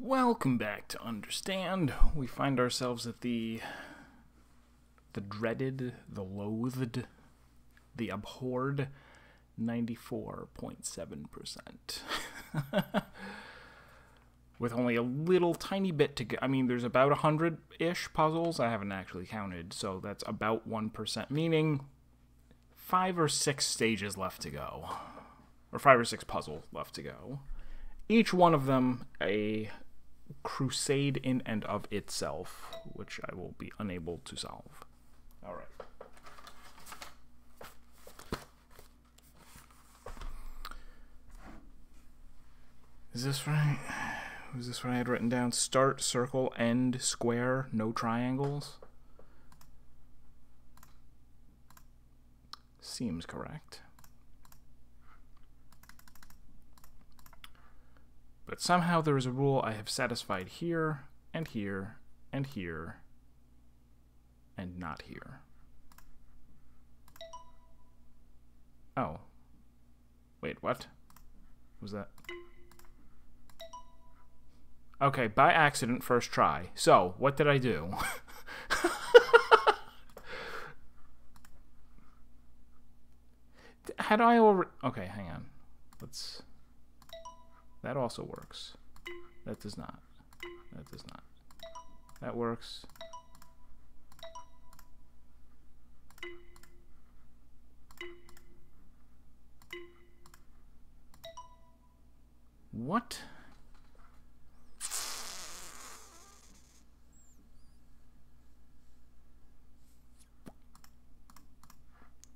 Welcome back to Understand. We find ourselves at the dreaded, the loathed, the abhorred 94.7%. With only a little tiny bit to go. I mean, there's about 100-ish puzzles. I haven't actually counted, so that's about 1%, meaning 5 or 6 stages left to go. Or 5 or 6 puzzles left to go. Each one of them a crusade in and of itself, which I will be unable to solve. All right. Is this right? Was this what I had written down? Start, circle, end, square, no triangles? Seems correct. But somehow there is a rule I have satisfied here, and here, and here, and not here. Oh. Wait, what? Was that? Okay, by accident, first try. So, what did I do? Had I already... Okay, hang on. Let's... That also works. That does not. That does not. That works. What?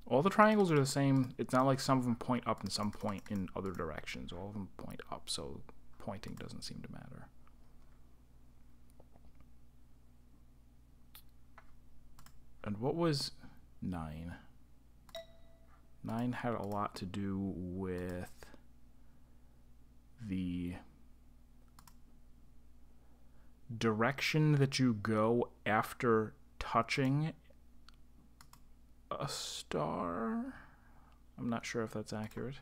All the triangles are the same. It's not like some of them point up and some point in other directions. All of them point up, so pointing doesn't seem to matter. And what was 9? 9 had a lot to do with the direction that you go after touching a star. I'm not sure if that's accurate.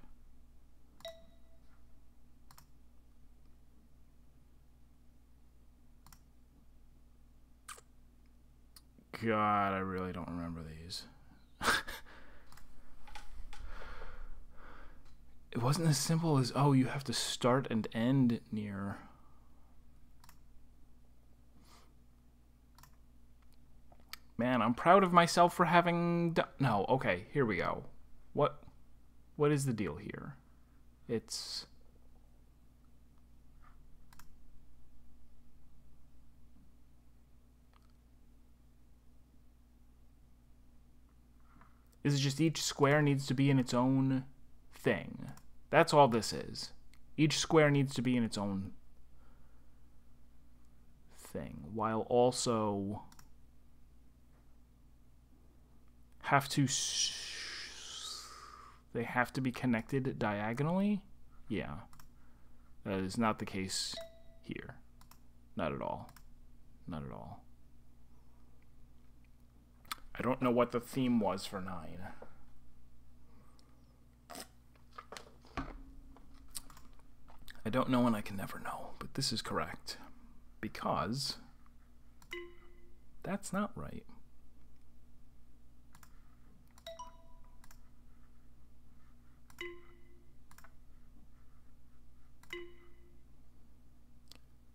God, I really don't remember these. It wasn't as simple as, oh, you have to start and end near. Man, I'm proud of myself for having done... No, okay, here we go. What is the deal here? It's... Is it just each square needs to be in its own thing? That's all this is. Each square needs to be in its own thing, while also have to... They have to be connected diagonally? Yeah. That is not the case here. Not at all. Not at all. I don't know what the theme was for 9. I don't know and I can never know, but this is correct. Because that's not right.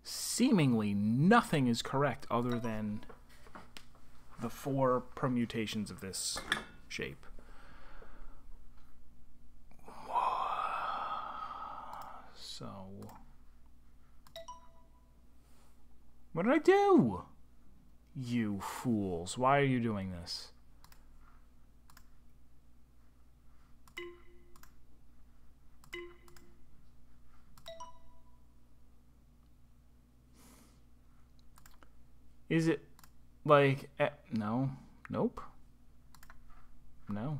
Seemingly nothing is correct other than the 4 permutations of this shape. So, what did I do? You fools, why are you doing this? Is it like, no, nope, no,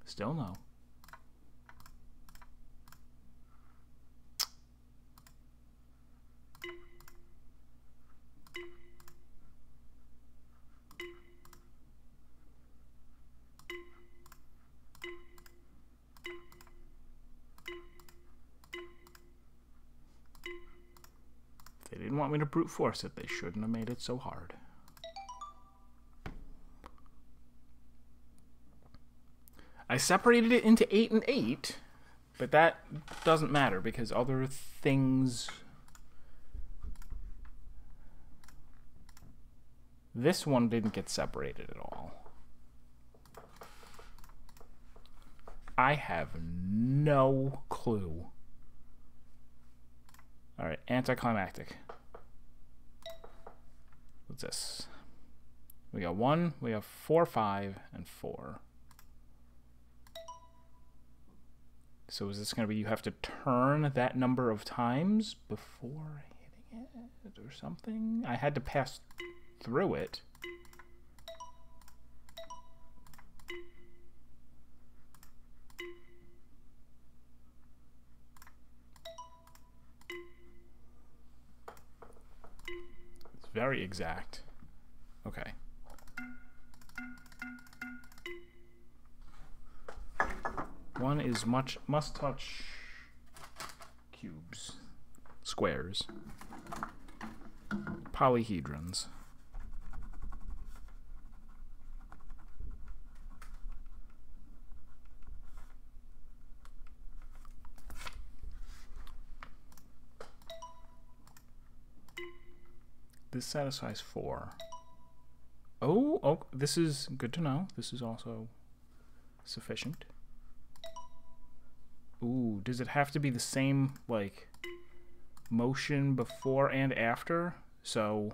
still no. They didn't want me to brute force it. They shouldn't have made it so hard. I separated it into 8 and 8, but that doesn't matter because other things... This one didn't get separated at all. I have no clue. Alright, anticlimactic. What's this? We got 1, we have 4, 5, and 4. So is this going to be you have to turn that number of times before hitting it or something? I had to pass through it. It's very exact. Okay. One is must touch cubes, squares, polyhedrons. This satisfies 4. Oh, this is good to know. This is also sufficient. Ooh, does it have to be the same, like, motion before and after? So,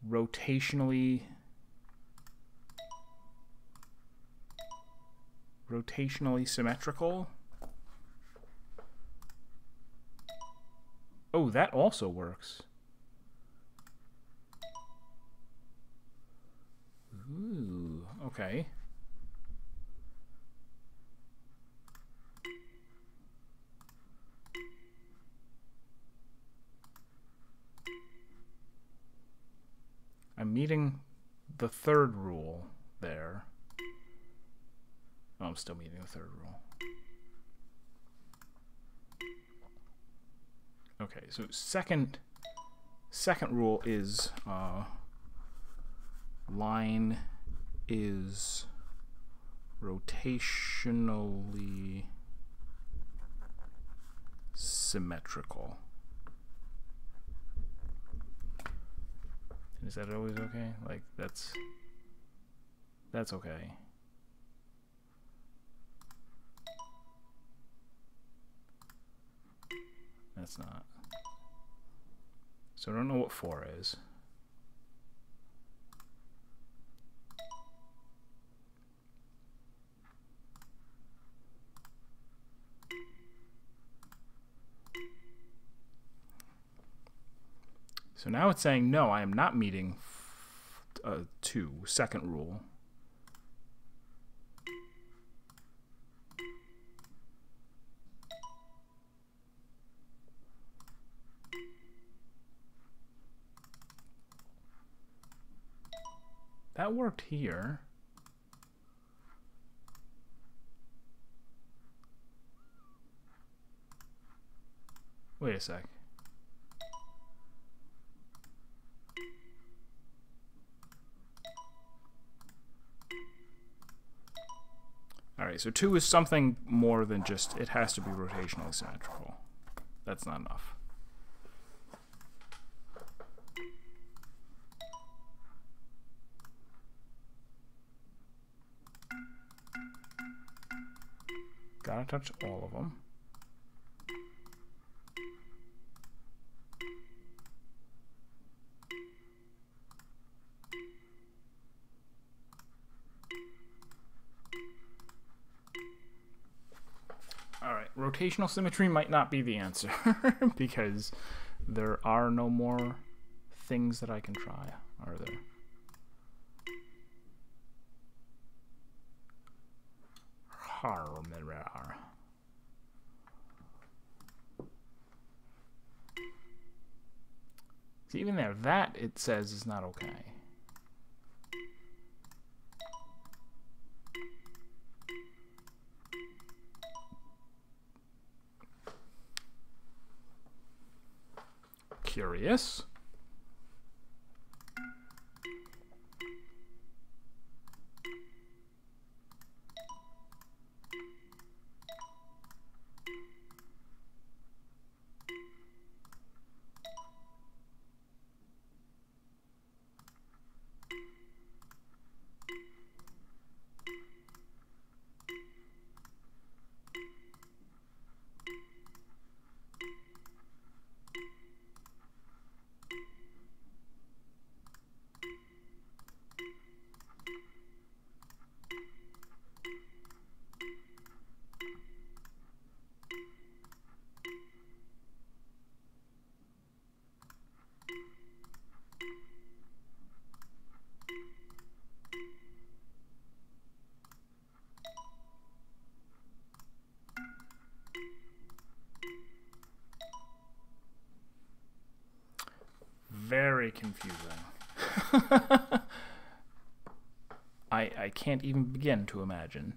rotationally symmetrical? Oh, that also works. Ooh, okay. I'm meeting the third rule there. Oh, I'm still meeting the third rule. Okay, so second rule is line is rotationally symmetrical. Is that always okay? Like, that's okay. That's not. So I don't know what 4 is. So now it's saying, no, I am not meeting 2, second rule. That worked here. Wait a sec. Alright, so 2 is something more than just, it has to be rotationally symmetrical. That's not enough. Gotta touch all of them. Alright, rotational symmetry might not be the answer because there are no more things that I can try, are there? See, even there, that it says is not okay. Curious. Very confusing. I can't even begin to imagine.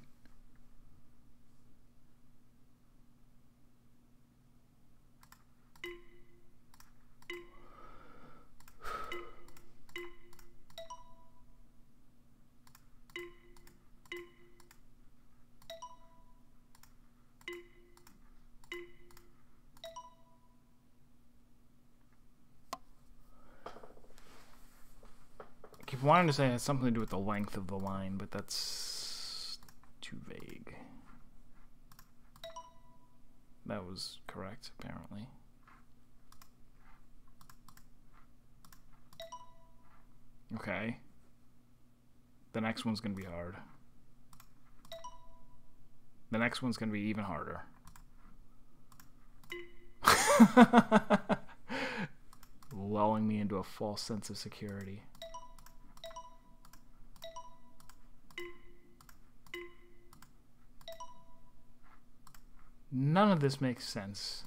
I keep wanting to say it has something to do with the length of the line, but that's too vague. That was correct, apparently. Okay. The next one's going to be hard. The next one's going to be even harder. Lulling me into a false sense of security. None of this makes sense.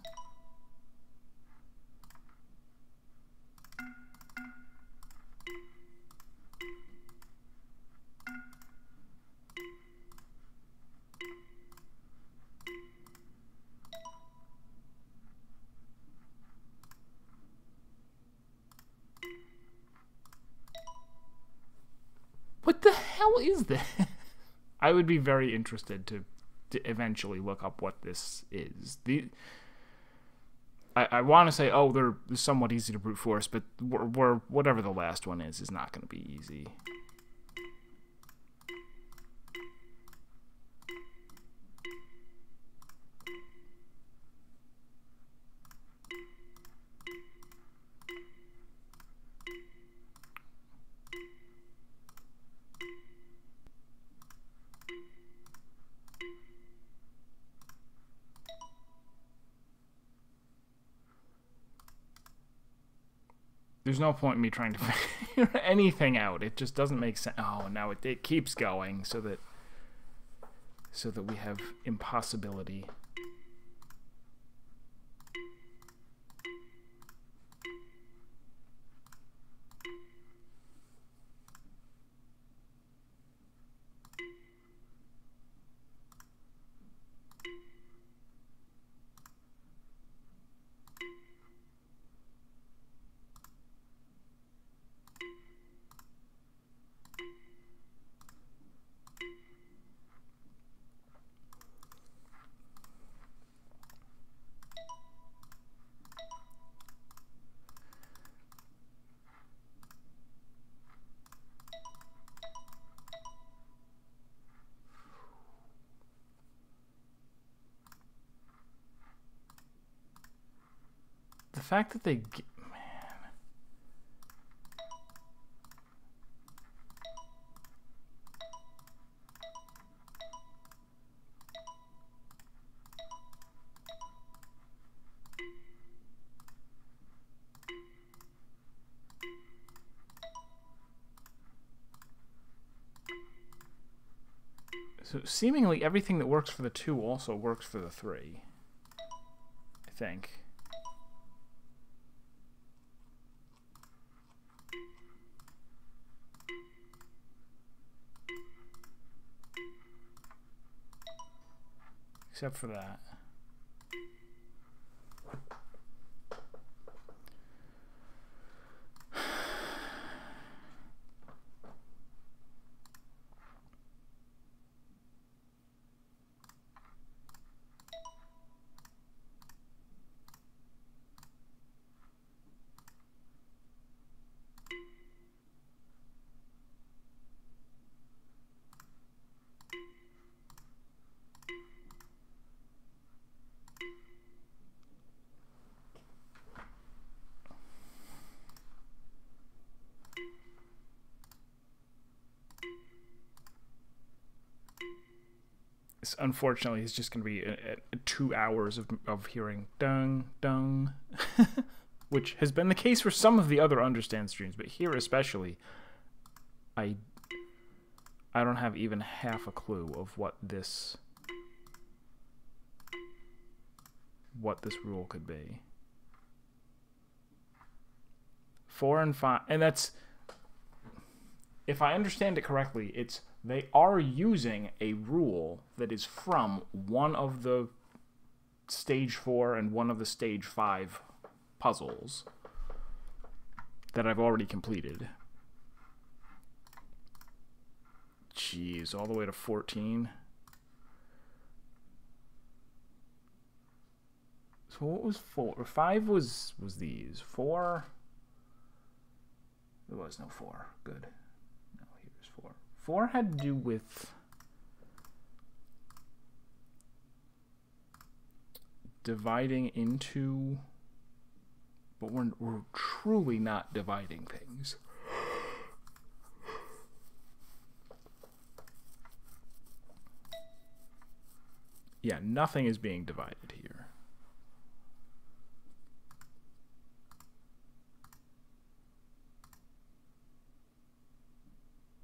What the hell is this? I would be very interested to eventually look up what this is. I want to say, oh, they're somewhat easy to brute force, but whatever the last one is not going to be easy. There's no point in me trying to figure anything out. It just doesn't make sense. Oh, now it keeps going so that we have impossibility. The fact that they... Man. So seemingly everything that works for the 2 also works for the 3. I think. Except for that. unfortunately, it's just going to be 2 hours of hearing dung, dung, which has been the case for some of the other Understand streams, but here especially, I don't have even half a clue of what this rule could be. 4 and 5, and that's, if I understand it correctly, it's they are using a rule that is from one of the stage 4 and one of the stage 5 puzzles that I've already completed. Jeez, all the way to 14. So what was 4? 5 was these. 4? There was no 4. Good. No, here's 4. 4 had to do with dividing into, but we're truly not dividing things. Yeah, nothing is being divided here.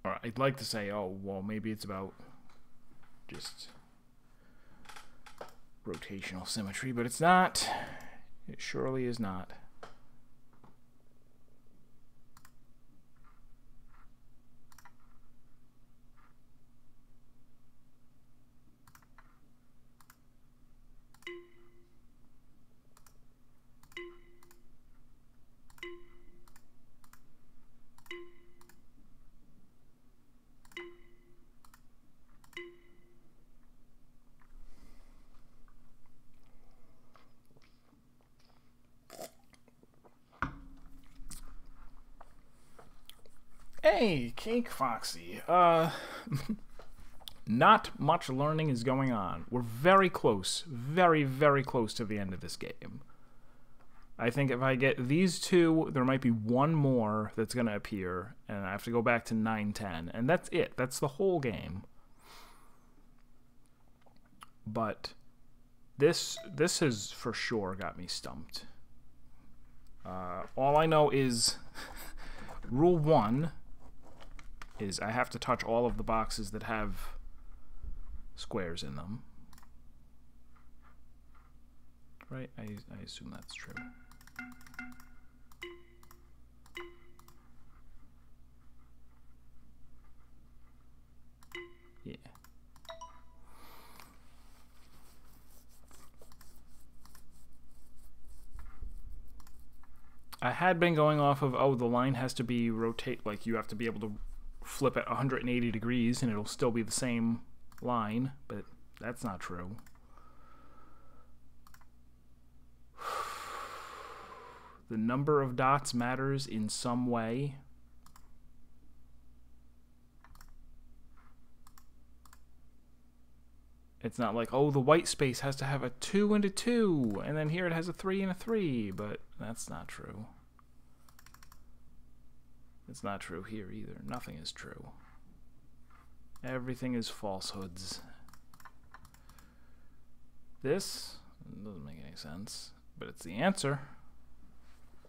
Or I'd like to say, oh, well, maybe it's about just rotational symmetry, but it's not. It surely is not. Hey, Cake Foxy. Not much learning is going on. We're very close, very, very close to the end of this game. I think if I get these two, there might be one more that's going to appear, and I have to go back to 9-10, and that's it. That's the whole game. But this has for sure got me stumped. All I know is rule 1 is I have to touch all of the boxes that have squares in them. Right? I assume that's true. Yeah. I had been going off of, oh, the line has to be rotate, like you have to be able to flip at 180 degrees and it'll still be the same line, but that's not true. The number of dots matters in some way. It's not like, oh, the white space has to have a 2 and a 2, and then here it has a 3 and a 3, but that's not true. It's not true here either. Nothing is true. Everything is falsehoods. This doesn't make any sense, but it's the answer.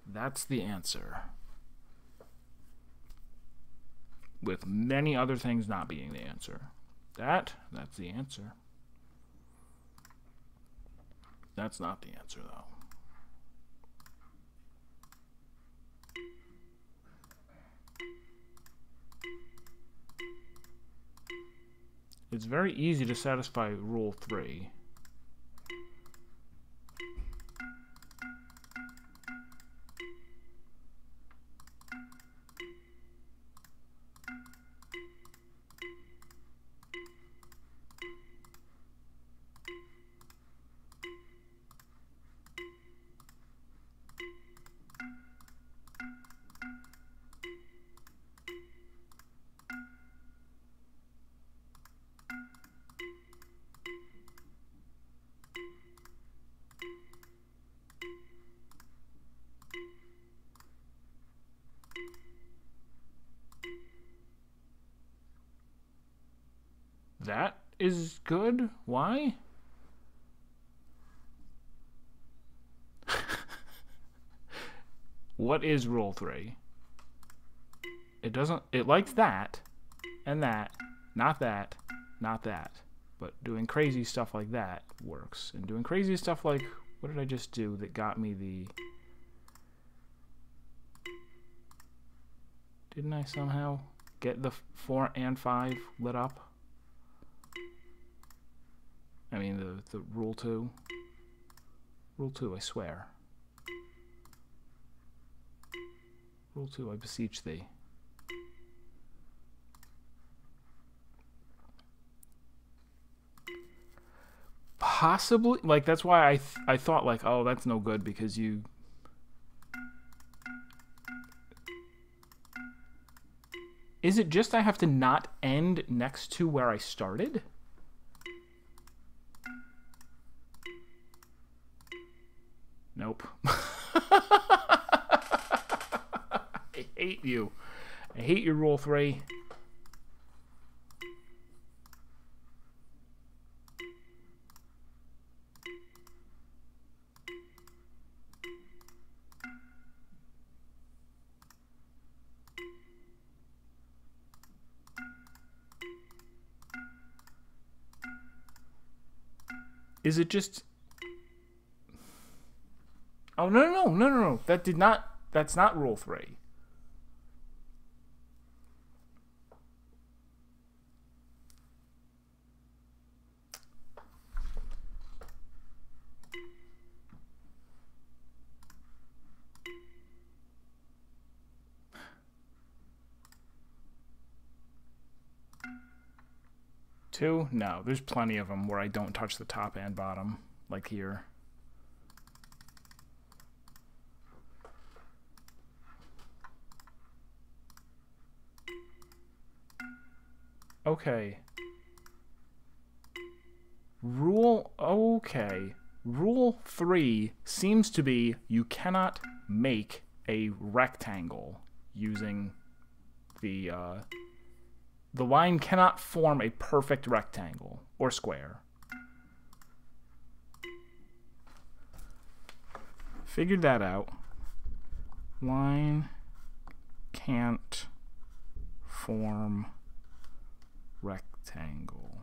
That's the answer. With many other things not being the answer. That's the answer. That's not the answer, though. It's very easy to satisfy rule 3. That is good? Why? What is rule 3? It doesn't... It likes that, and that, not that, not that. But doing crazy stuff like that works. And doing crazy stuff like... What did I just do that got me the... Didn't I somehow get the 4 and 5 lit up? I mean, the rule 2. Rule 2, I swear. Rule 2, I beseech thee. Possibly, like, that's why I thought, like, oh, that's no good because you... Is it just I have to not end next to where I started? Nope. I hate you. I hate your rule 3. Is it just... Oh, no. That did not... That's not rule 3. Two? No, there's plenty of them where I don't touch the top and bottom, like here. Okay. Okay. Rule 3 seems to be you cannot make a rectangle using the line cannot form a perfect rectangle or square. Figured that out. Line can't form rectangle.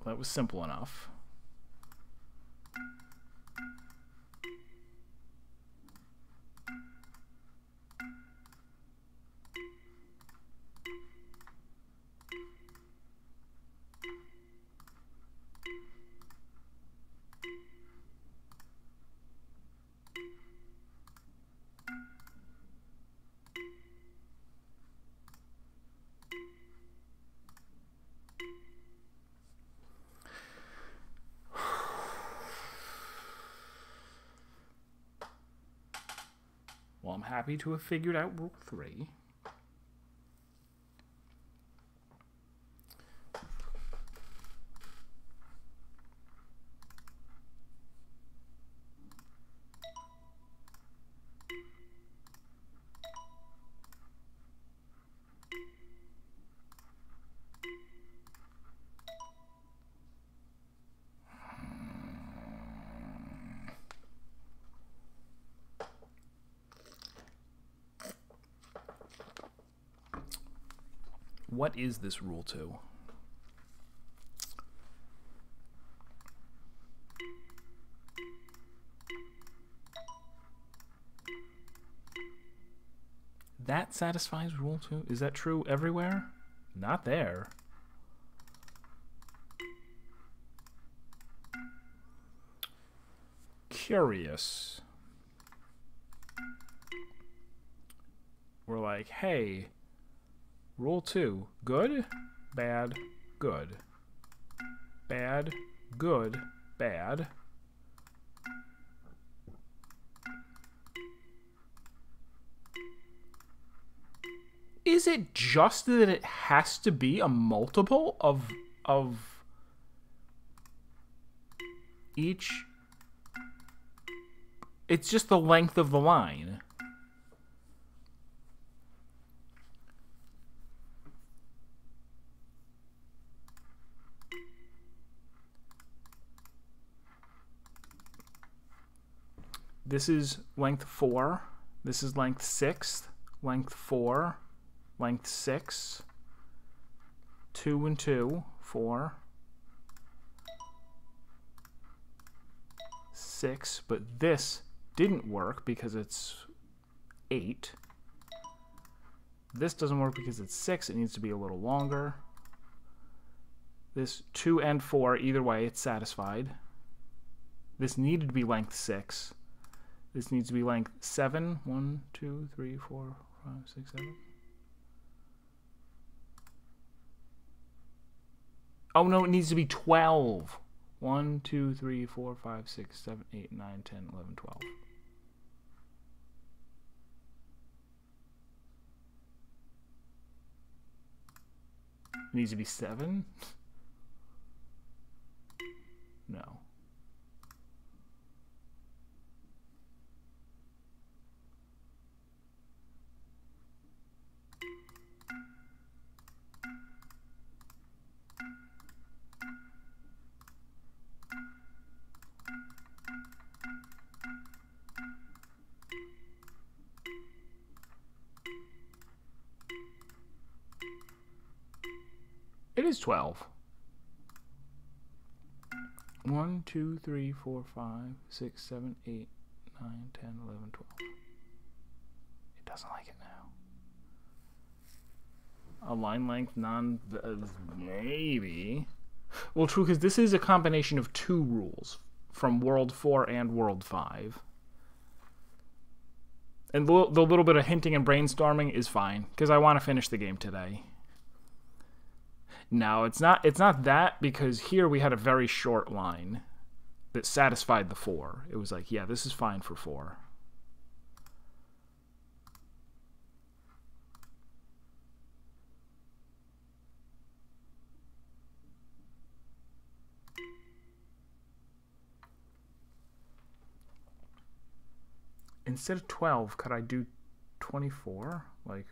That was simple enough. Well, I'm happy to have figured out rule 3. What is this rule 2? That satisfies rule 2? Is that true everywhere? Not there. Curious. We're like, hey, rule 2, good, bad, good. Bad, good, bad. Is it just that it has to be a multiple of each? It's just the length of the line. this is length 4, this is length 6, length 4, length 6, 2 and 2, 4, 6, but this didn't work because it's 8. This doesn't work because it's 6, it needs to be a little longer. This 2 and 4, either way, it's satisfied. This needed to be length 6. This needs to be length 7. 1, 2, 3, 4, 5, 6, 7. Oh no, it needs to be 12. 1, 2, 3, 4, 5, 6, 7, 8, 9, 10, 11, 12. It needs to be 7? No. It is 12. 1, 2, 3, 4, 5, 6, 7, 8, 9, 10, 11, 12. It doesn't like it now. A line length maybe. Well, true, because this is a combination of 2 rules from World 4 and World 5. And the little bit of hinting and brainstorming is fine, because I want to finish the game today. No, it's not that, because here we had a very short line that satisfied the 4. It was like, yeah, this is fine for 4. Instead of 12, could I do 24? Like,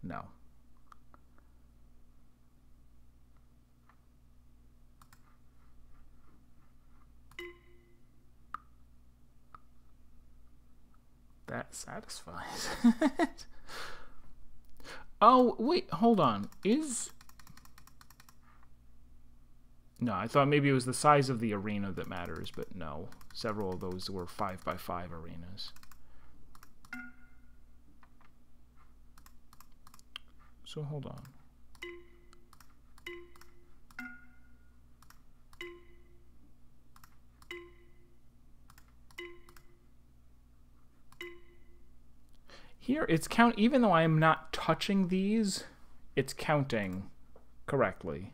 no. That satisfies it. Oh, wait, hold on. No, I thought maybe it was the size of the arena that matters, but no. Several of those were 5x5 arenas. So hold on. Here it's even though I am not touching these, it's counting correctly.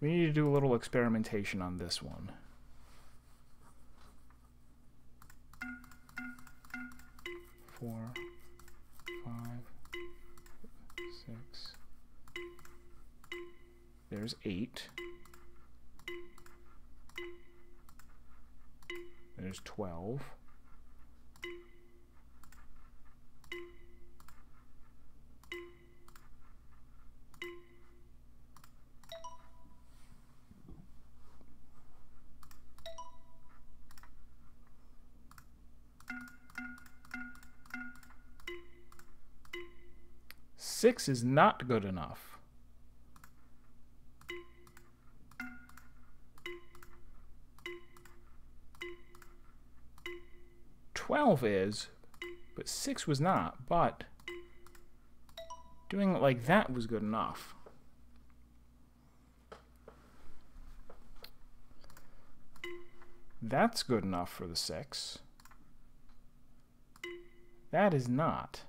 We need to do a little experimentation on this one. Four, 5, 6. There's 8. There's 12. Six is not good enough. $12 is, but 6 was not. But doing it like that was good enough. That's good enough for the 6. That is not.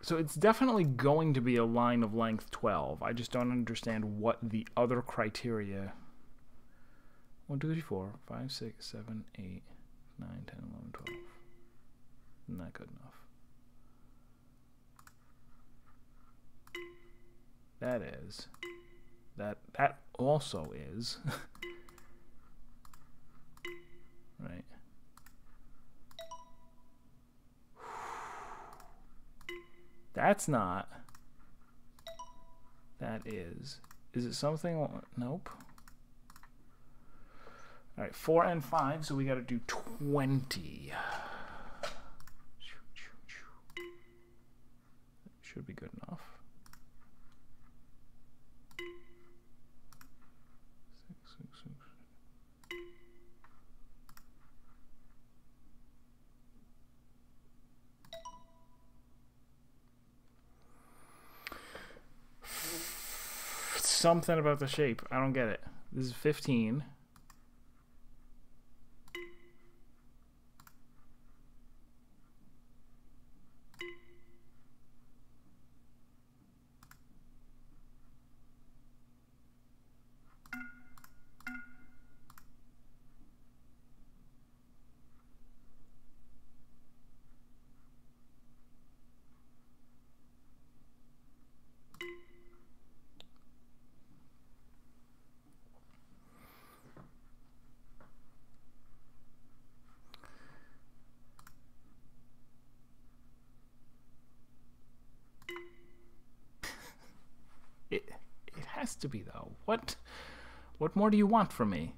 So it's definitely going to be a line of length 12. I just don't understand what the other criteria. 1, 2, 3, 4, 5, 6, 7, 8, 9, 10, 11, 12. Not good enough. That is. That also is. Right. That's not. That is. Is it something? Nope. All right, 4 and 5, so we got to do 20. Should be good enough. 6, 6, 6. Something about the shape. I don't get it. This is 15. It has to be, though. What more do you want from me?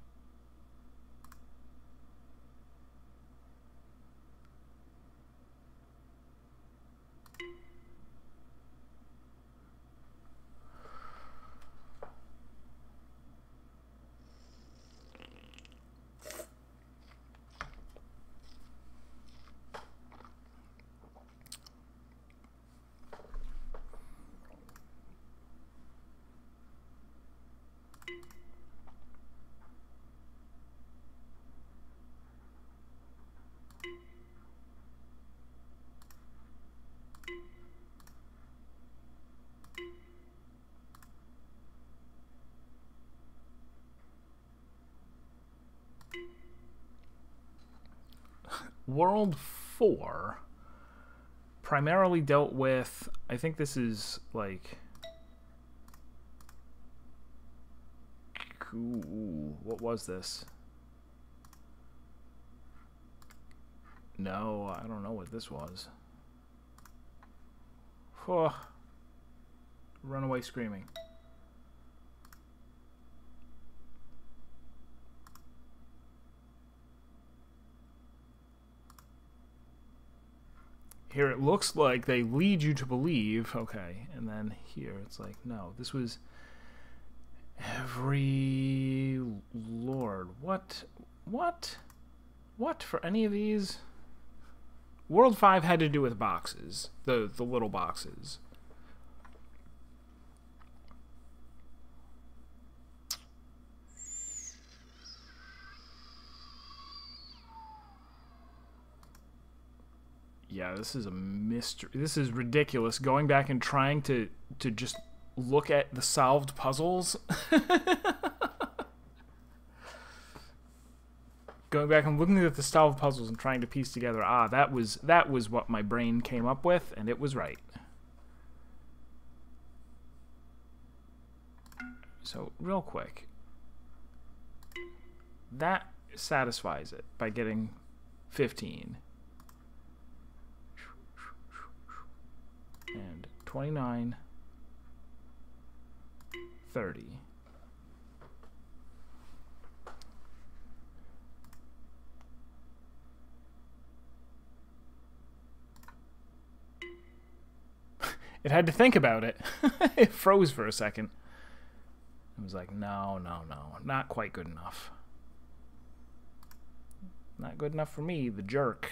World 4 primarily dealt with, I think this is like, ooh, what was this? No, I don't know what this was. Oh, Runaway Screaming. Here it looks like they lead you to believe, okay, and then here it's like, no, this was every lord. What for any of these? World 5 had to do with boxes, the little boxes. Yeah, this is a mystery. This is ridiculous. Going back and trying to just look at the solved puzzles. Going back and looking at the solved puzzles and trying to piece together, that was what my brain came up with, and it was right. So, real quick. That satisfies it by getting 15. And 29, 30. It had to think about it. It froze for a second. It was like, no, not quite good enough. Not good enough for me, the jerk.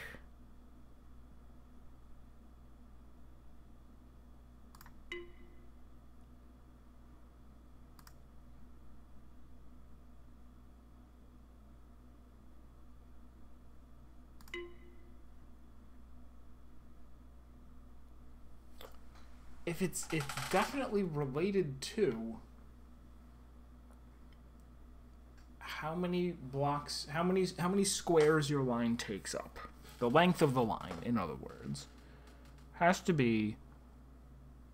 if it's definitely related to how many blocks, how many squares your line takes up. The length of the line, in other words, has to be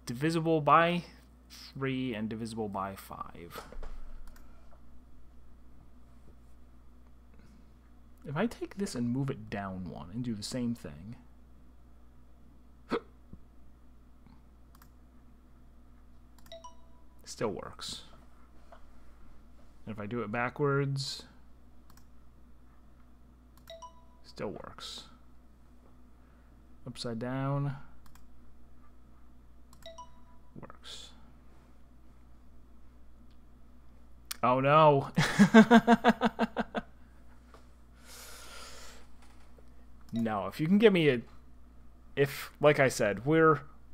divisible by 3 and divisible by 5. If I take this and move it down 1 and do the same thing, still works. And if I do it backwards, still works. Upside down, works. Oh no. No, if you can give me like I said,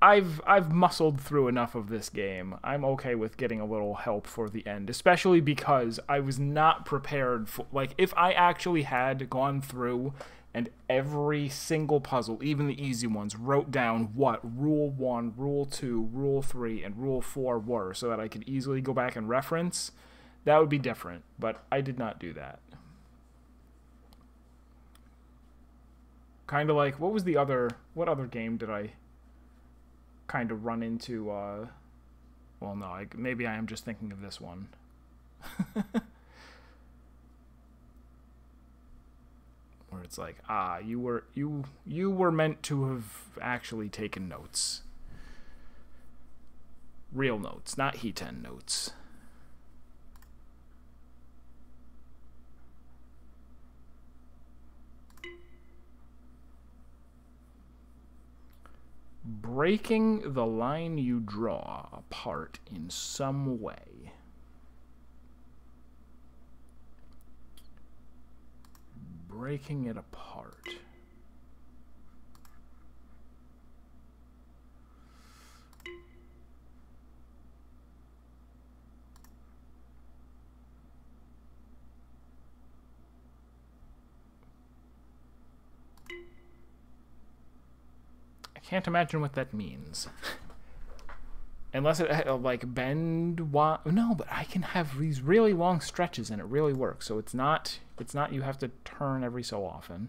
I've muscled through enough of this game. I'm okay with getting a little help for the end, especially because I was not prepared for, like, if I actually had gone through and every single puzzle, even the easy ones, wrote down what Rule 1, Rule 2, Rule 3, and Rule 4 were so that I could easily go back and reference, that would be different, but I did not do that. Kind of like, what other game did I kind of run into, well, no, maybe I am just thinking of this one. Where it's like, you were meant to have actually taken notes. Real notes, not He-10 notes. Breaking the line you draw apart in some way. Breaking it apart. Can't imagine what that means. Unless it, like, bend... No, but I can have these really long stretches and it really works. So it's not you have to turn every so often.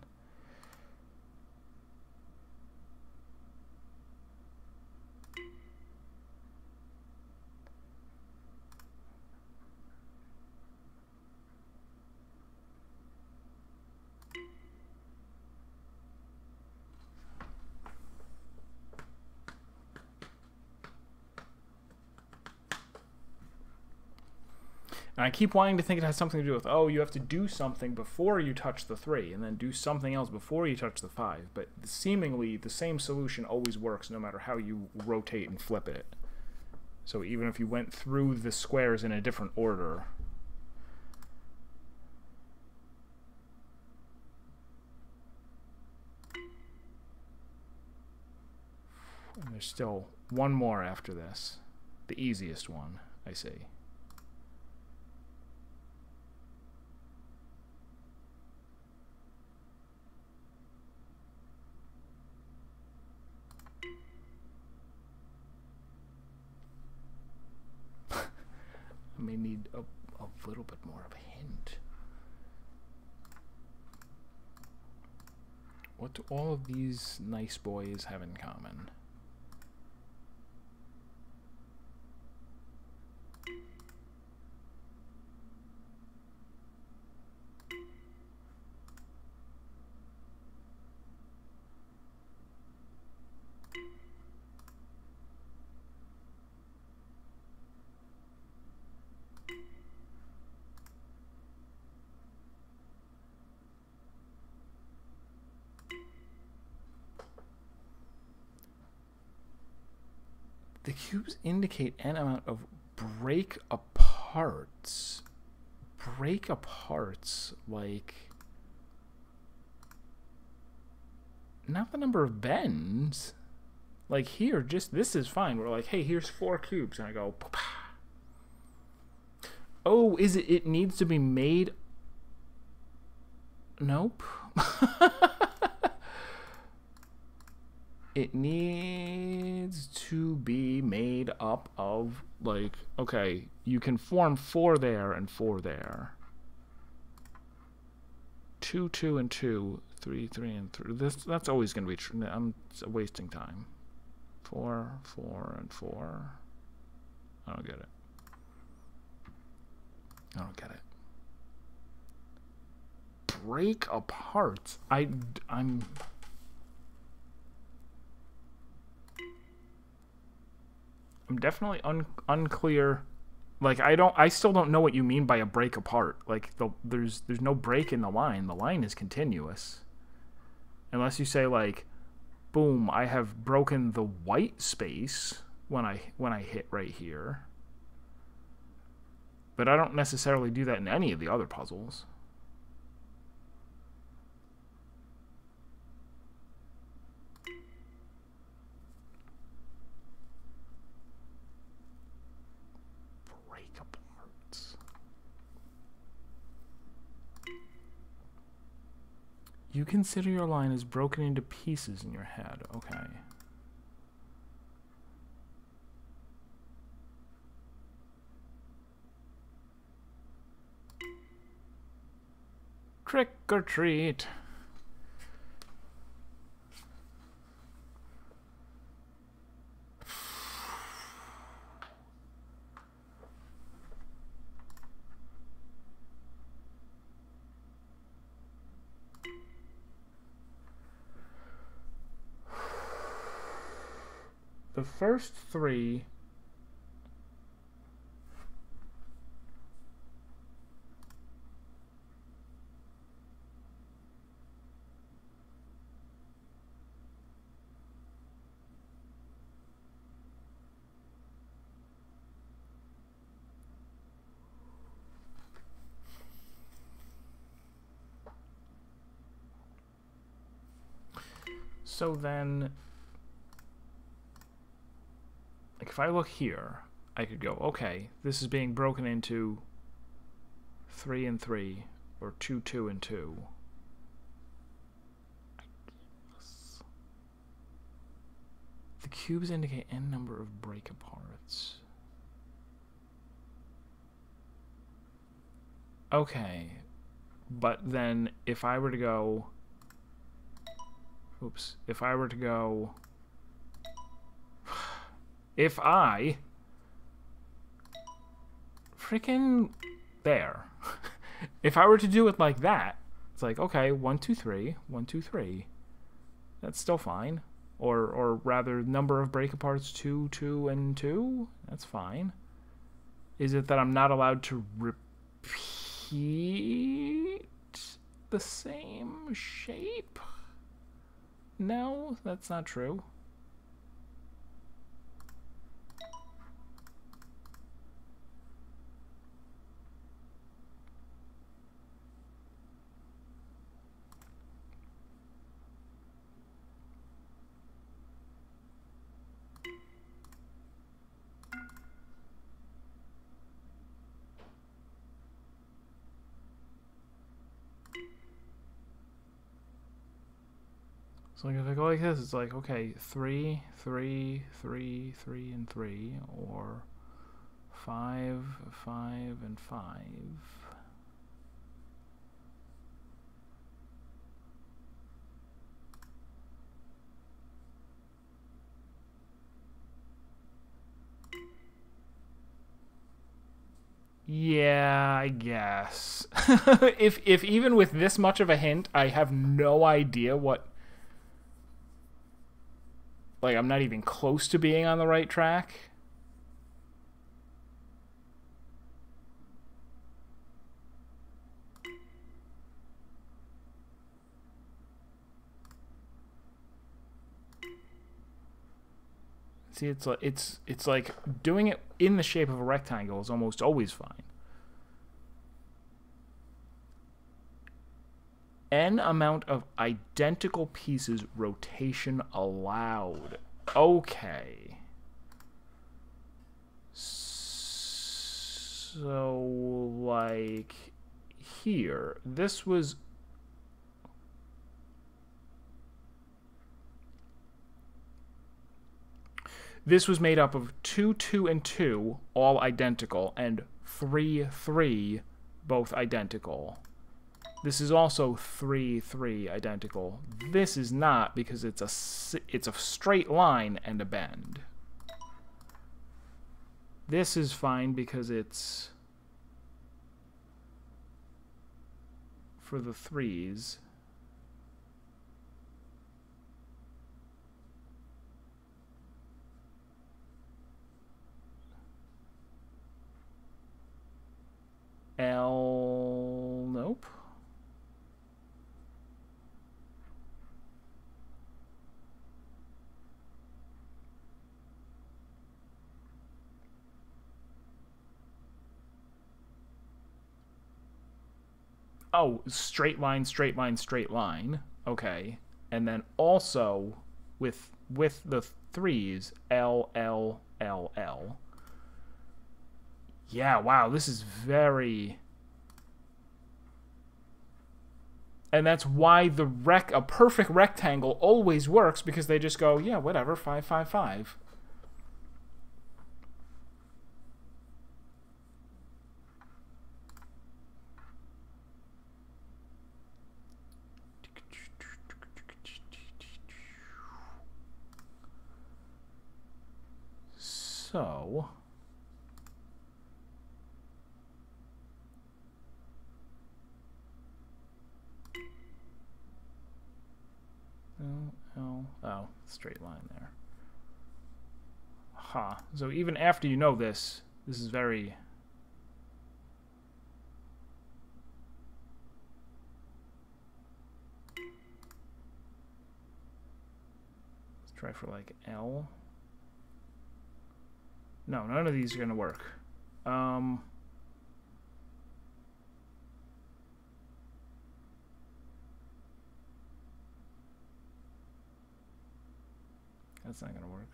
And I keep wanting to think it has something to do with, oh, you have to do something before you touch the 3, and then do something else before you touch the 5. But seemingly, the same solution always works no matter how you rotate and flip it. So even if you went through the squares in a different order... And there's still one more after this. The easiest one, I see. I may need a little bit more of a hint. What do all of these nice boys have in common? The cubes indicate an amount of break aparts. Break aparts, like... Not the number of bends. Like here, just this is fine. We're like, hey, here's 4 cubes. And I go... Oh, is it needs to be made... Nope. It needs to be made up of, like, okay, you can form 4 there and 4 there. 2, 2, and 2, 3, 3, and 3. That's always going to be true. I'm wasting time. 4, 4, and 4. I don't get it. I don't get it. Break apart. I'm definitely unclear. Like, I still don't know what you mean by a break apart. Like, there's no break in the line. The line is continuous. Unless you say, like, boom, I have broken the white space when I hit right here. But I don't necessarily do that in any of the other puzzles. Break apart. You consider your line as broken into pieces in your head. Okay. Trick or treat. The first 3 so then, like, if I look here, I could go, okay, this is being broken into 3 and 3, or 2, 2, and 2. I guess. The cubes indicate n number of break aparts. Okay, but then if I were to go, if I were to go, if I freaking there, if I were to do it like that, it's like, okay, 1, 2, 3, 1, 2, 3. That's still fine. Or rather, number of break aparts 2, 2, and 2. That's fine. Is it that I'm not allowed to repeat the same shape? No, that's not true. So like if I go like this, it's like, okay, 3, 3, 3, 3, and 3, or 5, 5, and 5. Yeah, I guess. if even with this much of a hint, I have no idea what. Like, I'm not even close to being on the right track. See, it's like doing it in the shape of a rectangle is almost always fine. N amount of identical pieces, rotation allowed. Okay. So, like, here, this was... This was made up of 2, 2, and 2, all identical, and 3, 3, both identical. This is also 3, 3, identical. This is not, because it's a straight line and a bend. This is fine because it's for the 3s. L, nope. Oh, straight line, straight line, straight line. Okay. And then also with the 3s, L, L, L, L. Yeah, wow, this is very... And that's why a perfect rectangle always works, because they just go, yeah, whatever, 5, 5, 5. So... Oh, straight line there. Huh. So even after you know this, this is very... Let's try for like L. No, none of these are going to work. That's not going to work.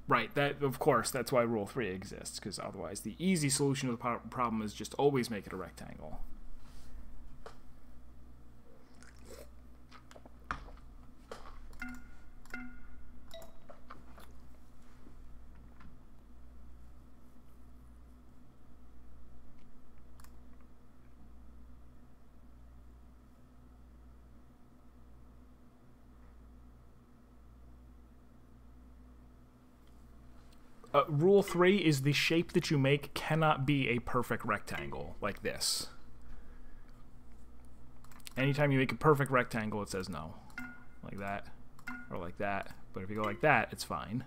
Right, that of course, that's why Rule 3 exists, because otherwise the easy solution to the problem is just always make it a rectangle. Rule 3 is the shape that you make cannot be a perfect rectangle, like this. Anytime you make a perfect rectangle, it says no. Like that, or like that. But if you go like that, it's fine.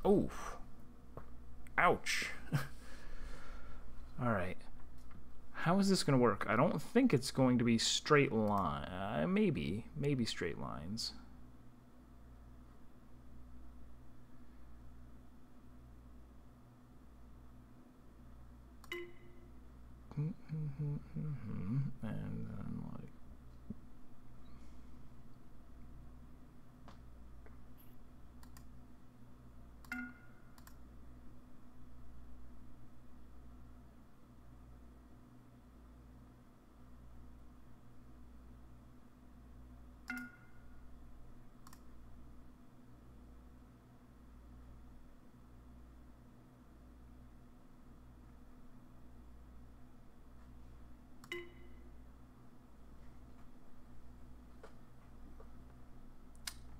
Oh. Ouch. Alright. How is this going to work? I don't think it's going to be straight line. Maybe straight lines. And then like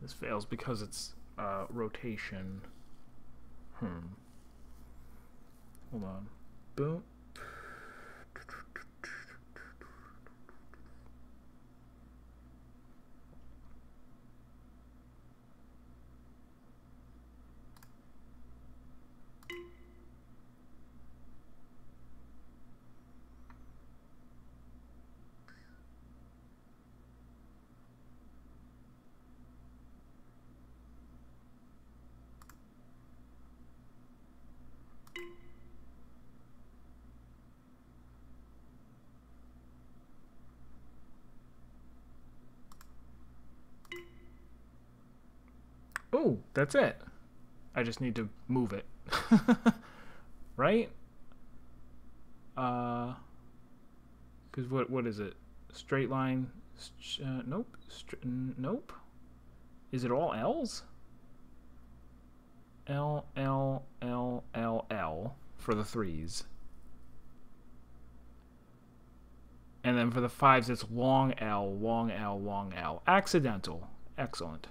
this fails because it's rotation. Hold on. Boom. Oh, that's it. I just need to move it. Right? Because what is it? Straight line? Nope. Nope. Is it all L's? L, L, L, L, L for the 3s. And then for the 5s, it's long L, long L, long L. Accidental. Excellent.